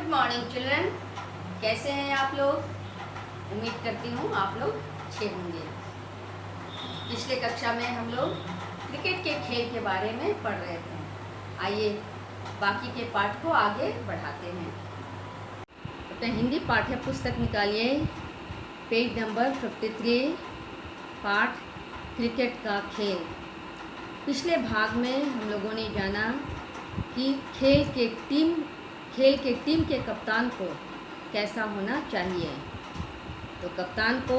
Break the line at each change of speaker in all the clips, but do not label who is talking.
Good morning children. कैसे हैं आप लोग? उम्मीद करती हूँ आप लोग अच्छे होंगे। पिछले कक्षा में हम लोग क्रिकेट के खेल के बारे में पढ़ रहे थे। आइए बाकी के पाठ को आगे बढ़ाते हैं। अपने हिंदी पाठ्य पुस्तक निकालिए, पेज नंबर 53, पाठ क्रिकेट का खेल। पिछले भाग में हम लोगों ने जाना कि खेल के टीम के कप्तान को कैसा होना चाहिए। तो कप्तान को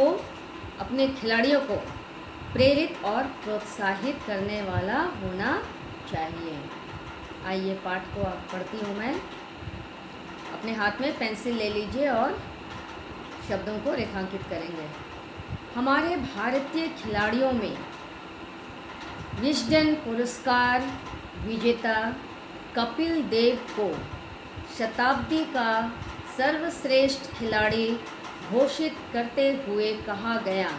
अपने खिलाड़ियों को प्रेरित और प्रोत्साहित करने वाला होना चाहिए। आइए पाठ को अब पढ़ती हूँ मैं। अपने हाथ में पेंसिल ले लीजिए और शब्दों को रेखांकित करेंगे। हमारे भारतीय खिलाड़ियों में विजडन पुरस्कार विजेता कपिल देव को शताब्दी का सर्वश्रेष्ठ खिलाड़ी घोषित करते हुए कहा गया।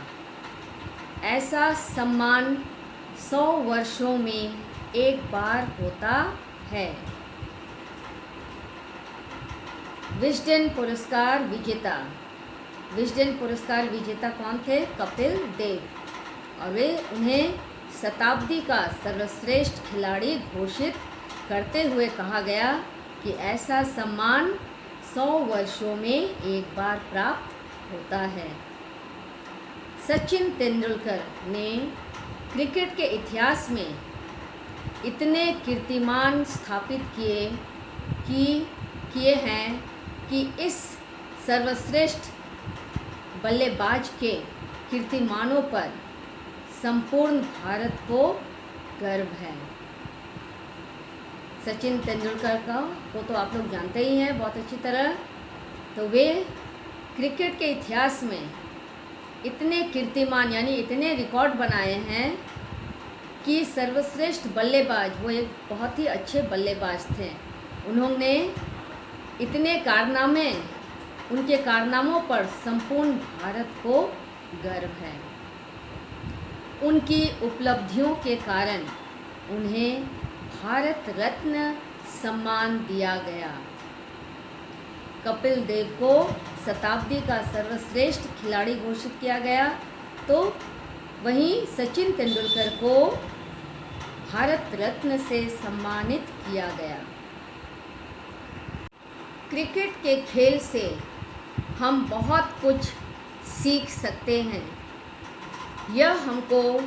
ऐसा सम्मान 100 वर्षों में एक बार होता है। विजडन पुरस्कार विजेता कौन थे? कपिल देव। और उन्हें शताब्दी का सर्वश्रेष्ठ खिलाड़ी घोषित करते हुए कहा गया कि ऐसा सम्मान 100 वर्षों में एक बार प्राप्त होता है। सचिन तेंदुलकर ने क्रिकेट के इतिहास में इतने कीर्तिमान स्थापित किए हैं कि इस सर्वश्रेष्ठ बल्लेबाज के कीर्तिमानों पर संपूर्ण भारत को गर्व है। सचिन तेंदुलकर को तो आप लोग जानते ही हैं बहुत अच्छी तरह। तो वे क्रिकेट के इतिहास में इतने कीर्तिमान यानी इतने रिकॉर्ड बनाए हैं कि सर्वश्रेष्ठ बल्लेबाज, वो एक बहुत ही अच्छे बल्लेबाज थे। उन्होंने इतने कारनामे, उनके कारनामों पर संपूर्ण भारत को गर्व है। उनकी उपलब्धियों के कारण उन्हें भारत रत्न सम्मान दिया गया। कपिल देव को शताब्दी का सर्वश्रेष्ठ खिलाड़ी घोषित किया गया, तो वहीं सचिन तेंदुलकर को भारत रत्न से सम्मानित किया गया। क्रिकेट के खेल से हम बहुत कुछ सीख सकते हैं। यह हमको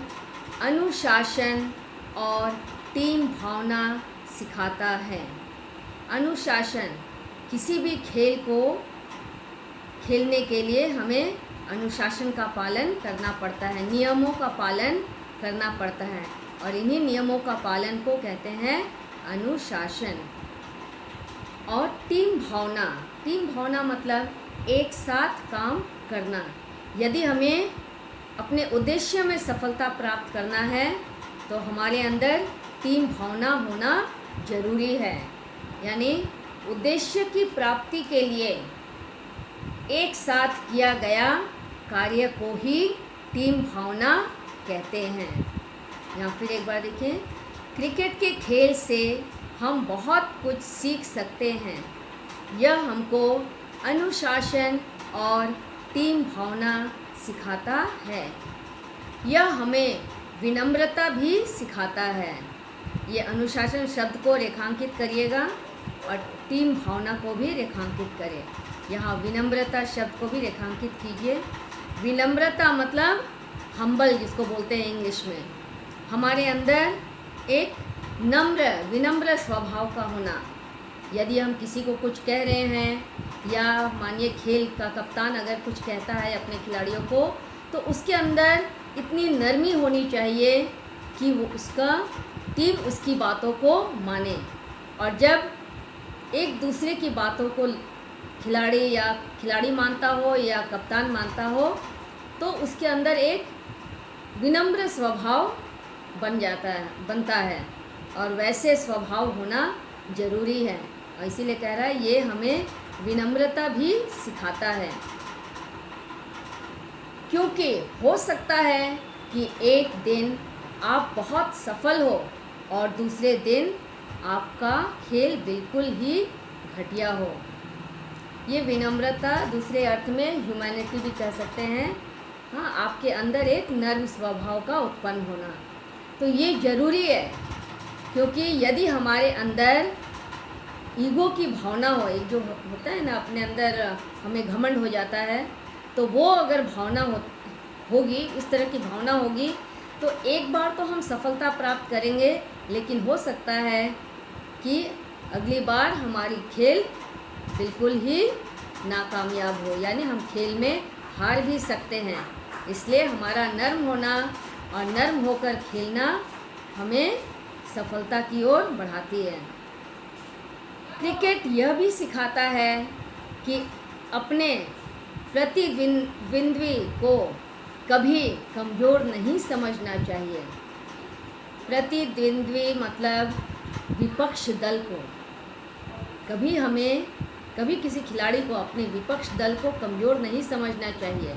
अनुशासन और टीम भावना सिखाता है। अनुशासन, किसी भी खेल को खेलने के लिए हमें अनुशासन का पालन करना पड़ता है, नियमों का पालन करना पड़ता है, और इन्हीं नियमों का पालन को कहते हैं अनुशासन। और टीम भावना मतलब एक साथ काम करना। यदि हमें अपने उद्देश्य में सफलता प्राप्त करना है तो हमारे अंदर टीम भावना होना जरूरी है। यानी उद्देश्य की प्राप्ति के लिए एक साथ किया गया कार्य को ही टीम भावना कहते हैं। यहाँ फिर एक बार देखें, क्रिकेट के खेल से हम बहुत कुछ सीख सकते हैं। यह हमको अनुशासन और टीम भावना सिखाता है। यह हमें विनम्रता भी सिखाता है। ये अनुशासन शब्द को रेखांकित करिएगा और टीम भावना को भी रेखांकित करें। यहाँ विनम्रता शब्द को भी रेखांकित कीजिए। विनम्रता मतलब हम्बल, जिसको बोलते हैं इंग्लिश में। हमारे अंदर एक विनम्र स्वभाव का होना। यदि हम किसी को कुछ कह रहे हैं, या मानिए खेल का कप्तान अगर कुछ कहता है अपने खिलाड़ियों को, तो उसके अंदर इतनी नरमी होनी चाहिए कि वो टीम उसकी बातों को माने। और जब एक दूसरे की बातों को खिलाड़ी मानता हो या कप्तान मानता हो, तो उसके अंदर एक विनम्र स्वभाव बनता है। और वैसे स्वभाव होना जरूरी है, और इसीलिए कह रहा है ये हमें विनम्रता भी सिखाता है। क्योंकि हो सकता है कि एक दिन आप बहुत सफल हो और दूसरे दिन आपका खेल बिल्कुल ही घटिया हो। ये विनम्रता दूसरे अर्थ में ह्यूमैनिटी भी कह सकते हैं। हाँ, आपके अंदर एक नर्म स्वभाव का उत्पन्न होना, तो ये ज़रूरी है, क्योंकि यदि हमारे अंदर ईगो की भावना हो, एक जो होता है ना अपने अंदर हमें घमंड हो जाता है, तो वो अगर भावना होगी, इस तरह की भावना होगी, तो एक बार तो हम सफलता प्राप्त करेंगे, लेकिन हो सकता है कि अगली बार हमारी खेल बिल्कुल ही नाकामयाब हो, यानी हम खेल में हार भी सकते हैं। इसलिए हमारा नर्म होना और नर्म होकर खेलना हमें सफलता की ओर बढ़ाती है। क्रिकेट यह भी सिखाता है कि अपने प्रतिद्वंद्वी को कभी कमज़ोर नहीं समझना चाहिए। प्रतिद्वंद्वी मतलब विपक्ष दल को, कभी किसी खिलाड़ी को अपने विपक्ष दल को कमज़ोर नहीं समझना चाहिए।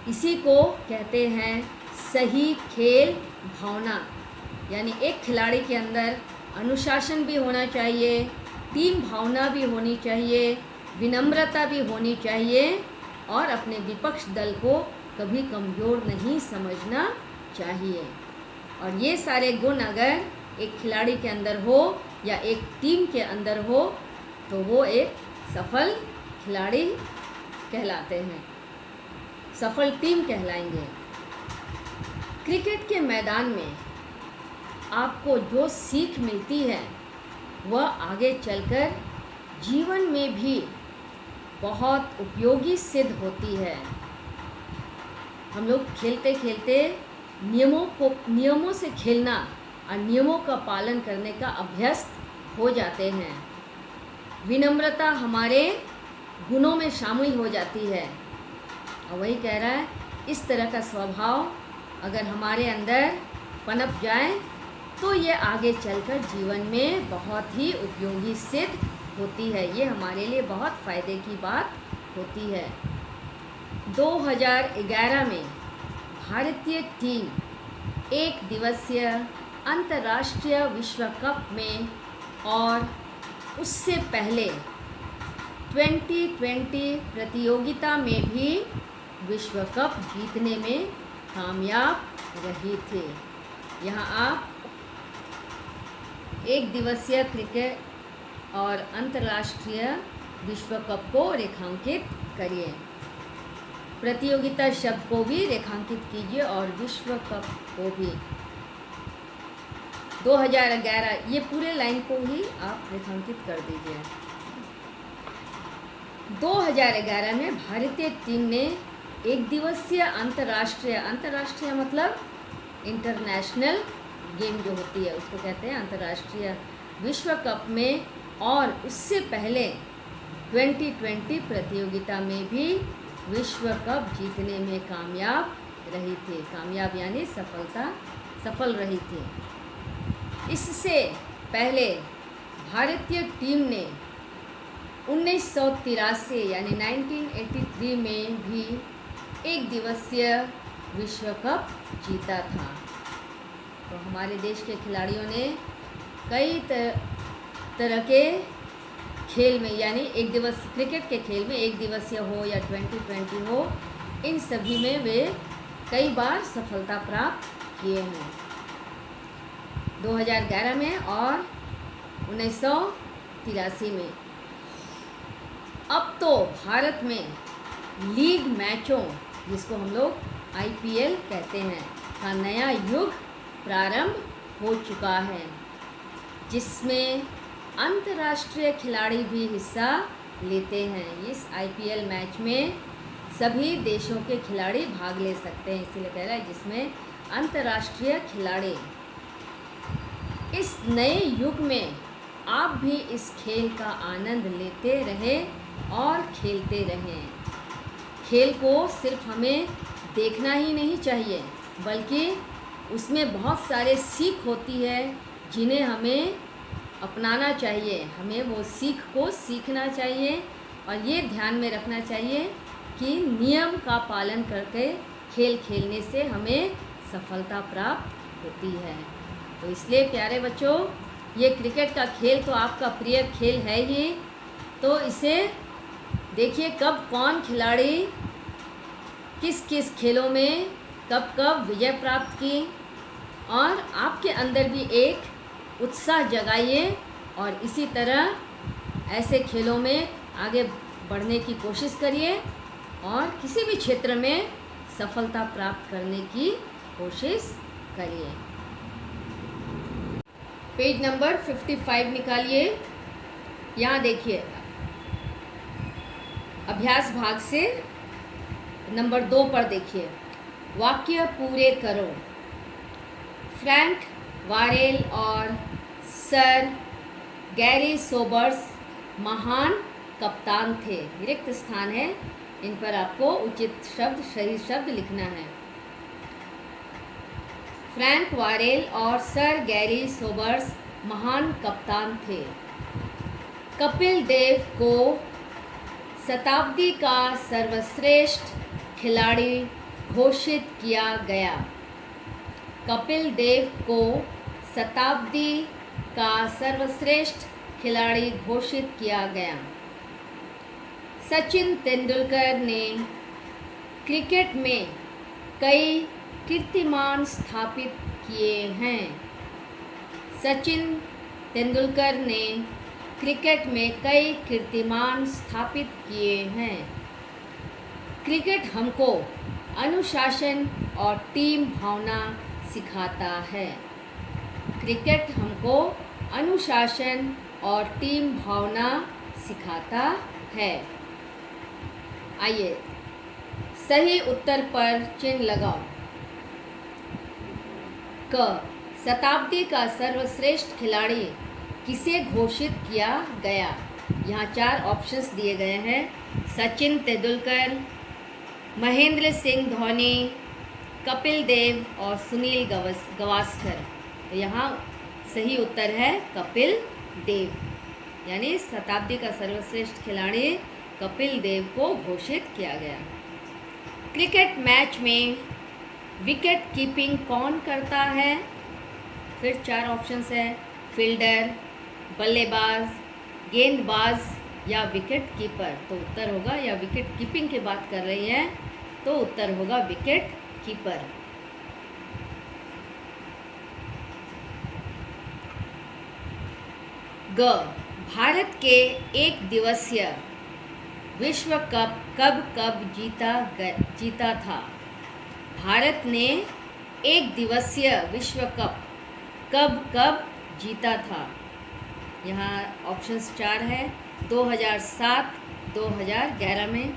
इसी को कहते हैं सही खेल भावना, यानी एक खिलाड़ी के अंदर अनुशासन भी होना चाहिए, टीम भावना भी होनी चाहिए, विनम्रता भी होनी चाहिए और अपने विपक्ष दल को कभी कमज़ोर नहीं समझना चाहिए। और ये सारे गुण अगर एक खिलाड़ी के अंदर हो या एक टीम के अंदर हो, तो वो एक सफल खिलाड़ी कहलाते हैं, सफल टीम कहलाएंगे। क्रिकेट के मैदान में आपको जो सीख मिलती है वह आगे चलकर जीवन में भी बहुत उपयोगी सिद्ध होती है। हम लोग खेलते खेलते नियमों से खेलना और नियमों का पालन करने का अभ्यस्त हो जाते हैं। विनम्रता हमारे गुणों में शामिल हो जाती है, और वही कह रहा है इस तरह का स्वभाव अगर हमारे अंदर पनप जाए तो ये आगे चलकर जीवन में बहुत ही उपयोगी सिद्ध होती है, ये हमारे लिए बहुत फ़ायदे की बात होती है। 2011 में भारतीय टीम एक दिवसीय अंतर्राष्ट्रीय विश्व कप में और उससे पहले 2020 प्रतियोगिता में भी विश्व कप जीतने में कामयाब रही थी। यहाँ आप एक दिवसीय क्रिकेट और अंतर्राष्ट्रीय विश्व कप को रेखांकित करिए, प्रतियोगिता शब्द को भी रेखांकित कीजिए और विश्व कप को भी। 2011 ये पूरे लाइन को ही आप रेखांकित कर दीजिए। 2011 में भारतीय टीम ने एक दिवसीय अंतर्राष्ट्रीय मतलब इंटरनेशनल गेम जो होती है उसको कहते हैं अंतर्राष्ट्रीय विश्व कप में, और उससे पहले 2020 प्रतियोगिता में भी विश्व कप जीतने में कामयाब रही थी। कामयाब यानी सफल रही थी। इससे पहले भारतीय टीम ने 1983 यानी 1983 में भी एक दिवसीय विश्व कप जीता था। तो हमारे देश के खिलाड़ियों ने कई तरह के खेल में, यानी एक दिवस क्रिकेट के खेल में, एक दिवसीय हो या 2020 हो, इन सभी में वे कई बार सफलता प्राप्त किए हैं। 2011 में और 1983 में। अब तो भारत में लीग मैचों, जिसको हम लोग IPL कहते हैं, का नया युग प्रारंभ हो चुका है, जिसमें अंतर्राष्ट्रीय खिलाड़ी भी हिस्सा लेते हैं। इस IPL मैच में सभी देशों के खिलाड़ी भाग ले सकते हैं, इसीलिए कह रहा है जिसमें अंतर्राष्ट्रीय खिलाड़ी। इस नए युग में आप भी इस खेल का आनंद लेते रहें और खेलते रहें। खेल को सिर्फ हमें देखना ही नहीं चाहिए, बल्कि उसमें बहुत सारे सीख होती है जिन्हें हमें अपनाना चाहिए। हमें वो सीख को सीखना चाहिए और ये ध्यान में रखना चाहिए कि नियम का पालन करके खेल खेलने से हमें सफलता प्राप्त होती है। तो इसलिए प्यारे बच्चों, ये क्रिकेट का खेल तो आपका प्रिय खेल है ही, तो इसे देखिए कब कौन खिलाड़ी किस किस खेलों में कब कब विजय प्राप्त की, और आपके अंदर भी एक उत्साह जगाइए और इसी तरह ऐसे खेलों में आगे बढ़ने की कोशिश करिए और किसी भी क्षेत्र में सफलता प्राप्त करने की कोशिश करिए। पेज नंबर 55 निकालिए। यहाँ देखिए अभ्यास भाग से नंबर 2 पर देखिए, वाक्य पूरे करो। फ्रैंक वारेल और सर गैरी सोबर्स महान कप्तान थे। रिक्त स्थान है, इन पर आपको उचित शब्द सही शब्द लिखना है। फ्रैंक वारेल और सर गैरी सोबर्स महान कप्तान थे। कपिल देव को शताब्दी का सर्वश्रेष्ठ खिलाड़ी घोषित किया गया। कपिल देव को शताब्दी का सर्वश्रेष्ठ खिलाड़ी घोषित किया गया। सचिन तेंदुलकर ने क्रिकेट में कई कीर्तिमान स्थापित किए हैं। सचिन तेंदुलकर ने क्रिकेट में कई कीर्तिमान स्थापित किए हैं। क्रिकेट हमको अनुशासन और टीम भावना सिखाता है। क्रिकेट हमको अनुशासन और टीम भावना सिखाता है। आइए सही उत्तर पर चिन्ह लगाओ। क, शताब्दी का सर्वश्रेष्ठ खिलाड़ी किसे घोषित किया गया? यहाँ 4 ऑप्शंस दिए गए हैं। सचिन तेंदुलकर, महेंद्र सिंह धोनी, कपिल देव और सुनील गावस्कर। तो यहाँ सही उत्तर है कपिल देव, यानी शताब्दी का सर्वश्रेष्ठ खिलाड़ी कपिल देव को घोषित किया गया। क्रिकेट मैच में विकेट कीपिंग कौन करता है? फिर 4 ऑप्शंस है, फील्डर, बल्लेबाज, गेंदबाज या विकेट कीपर। तो उत्तर होगा, या विकेट कीपिंग की बात कर रही है तो उत्तर होगा विकेट कीपर। ग, भारत के एक दिवसीय विश्व कप कब कब जीता था? भारत ने एक दिवसीय विश्व कप कब कब जीता था? यहाँ ऑप्शंस 4 है, 2007, 2011 में,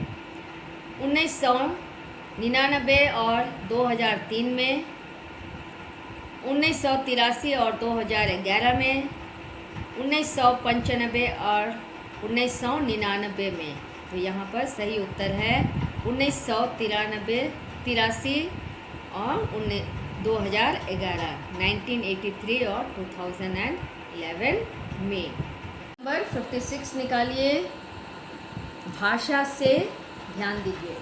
1999 और 2003 में, 1983 और 2011 में, 1995 और 1999 में। तो यहाँ पर सही उत्तर है 1983 और 2011, 1983 और 2011 में। नंबर 56 निकालिए। भाषा से ध्यान दीजिए।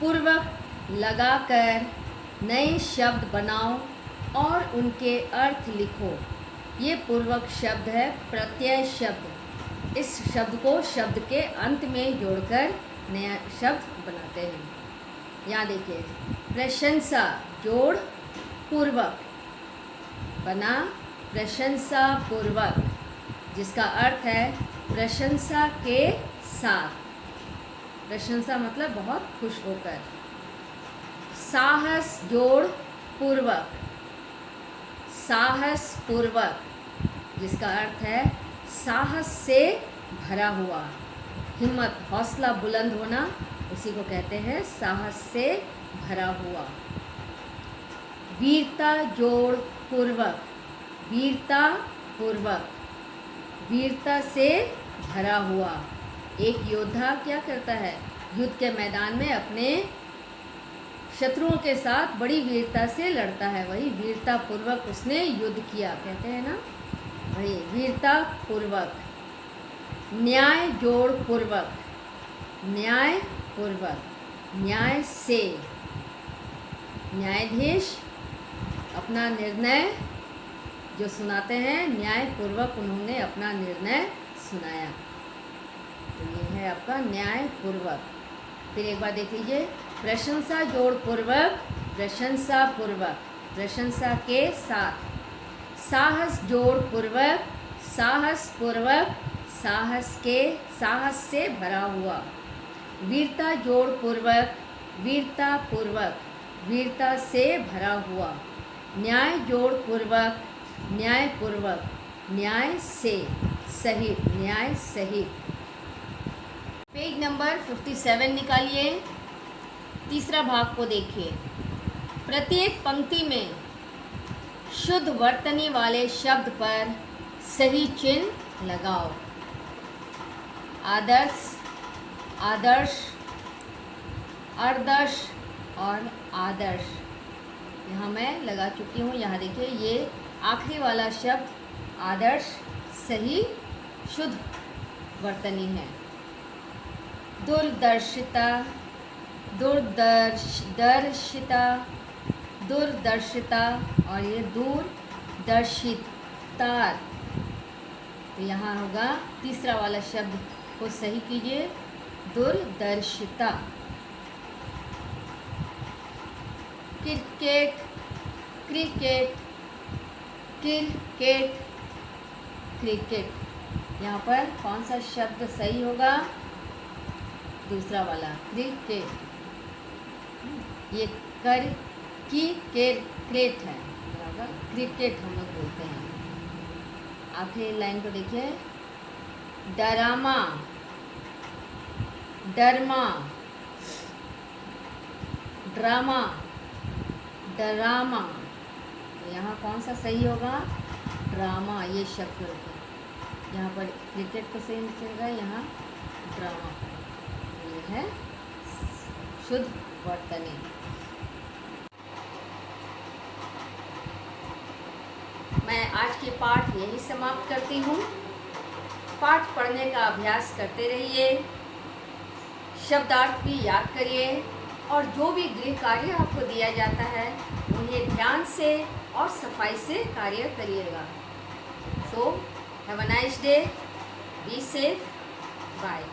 पूर्वक लगाकर नए शब्द बनाओ और उनके अर्थ लिखो। ये पूर्वक शब्द है प्रत्यय शब्द। इस शब्द को शब्द के अंत में जोड़कर नया शब्द बनाते हैं। यहाँ देखिए, प्रशंसा जोड़ पूर्वक बना प्रशंसा पूर्वक, जिसका अर्थ है प्रशंसा के साथ। प्रशंसा मतलब बहुत खुश होकर। साहस जोड़ पूर्वक, साहस पूर्वक, जिसका अर्थ है साहस से भरा हुआ। हिम्मत, हौसला बुलंद होना, उसी को कहते हैं साहस से भरा हुआ। वीरता जोड़ पूर्वक, वीरता पूर्वक, वीरता से भरा हुआ। एक योद्धा क्या करता है? युद्ध के मैदान में अपने शत्रुओं के साथ बड़ी वीरता से लड़ता है, वही वीरता पूर्वक उसने युद्ध किया, कहते हैं ना, वही वीरता पूर्वक। न्याय जोड़ पूर्वक, न्याय पूर्वक, न्याय से। न्यायाधीश अपना निर्णय जो सुनाते हैं, न्याय पूर्वक उन्होंने अपना निर्णय सुनाया। तो ये है आपका न्यायपूर्वक। फिर एक बार देख लीजिए, प्रशंसा जोड़ पूर्वक, प्रशंसा पूर्वक, प्रशंसा के साथ। साहस जोड़ पूर्वक, साहस पूर्वक, साहस के, साहस से भरा हुआ। वीरता जोड़ पूर्वक, वीरता पूर्वक, वीरता से भरा हुआ। न्याय जोड़ पूर्वक, न्याय पूर्वक, न्याय से सहित, न्याय सहित। पेज नंबर 57 निकालिए, तीसरा भाग को देखिए। प्रत्येक पंक्ति में शुद्ध वर्तनी वाले शब्द पर सही चिन्ह लगाओ। आदर्श, आदर्श, आदर्श और आदर्श यहाँ मैं लगा चुकी हूँ। यहाँ देखिए, ये आखिरी वाला शब्द आदर्श सही शुद्ध वर्तनी है। दूरदर्शिता, दूरदर्शिता, दूरदर्शिता और ये दूरदर्शिता। तो यहाँ होगा तीसरा वाला शब्द को सही कीजिए, दूरदर्शिता। Cricket, cricket, cricket, cricket. यहाँ पर कौन सा शब्द सही होगा? दूसरा वाला, क्रिकेट। ये कर की क्रेट है, क्रिकेट हम लोग बोलते हैं। आखिरी लाइन को देखिए, डरामा, डरमा, ड्रामा, डरामा। तो यहाँ कौन सा सही होगा? ड्रामा, ये शब्द होगा। यहाँ पर क्रिकेट को सही निकलेगा, यहाँ ड्रामा। ये है शुद्ध वर्तनी। मैं आज के पाठ यही समाप्त करती हूँ। पाठ पढ़ने का अभ्यास करते रहिए, शब्दार्थ भी याद करिए और जो भी गृह कार्य आपको दिया जाता है उन्हें ध्यान से और सफाई से कार्य करिएगा। So have a nice day, be safe, bye.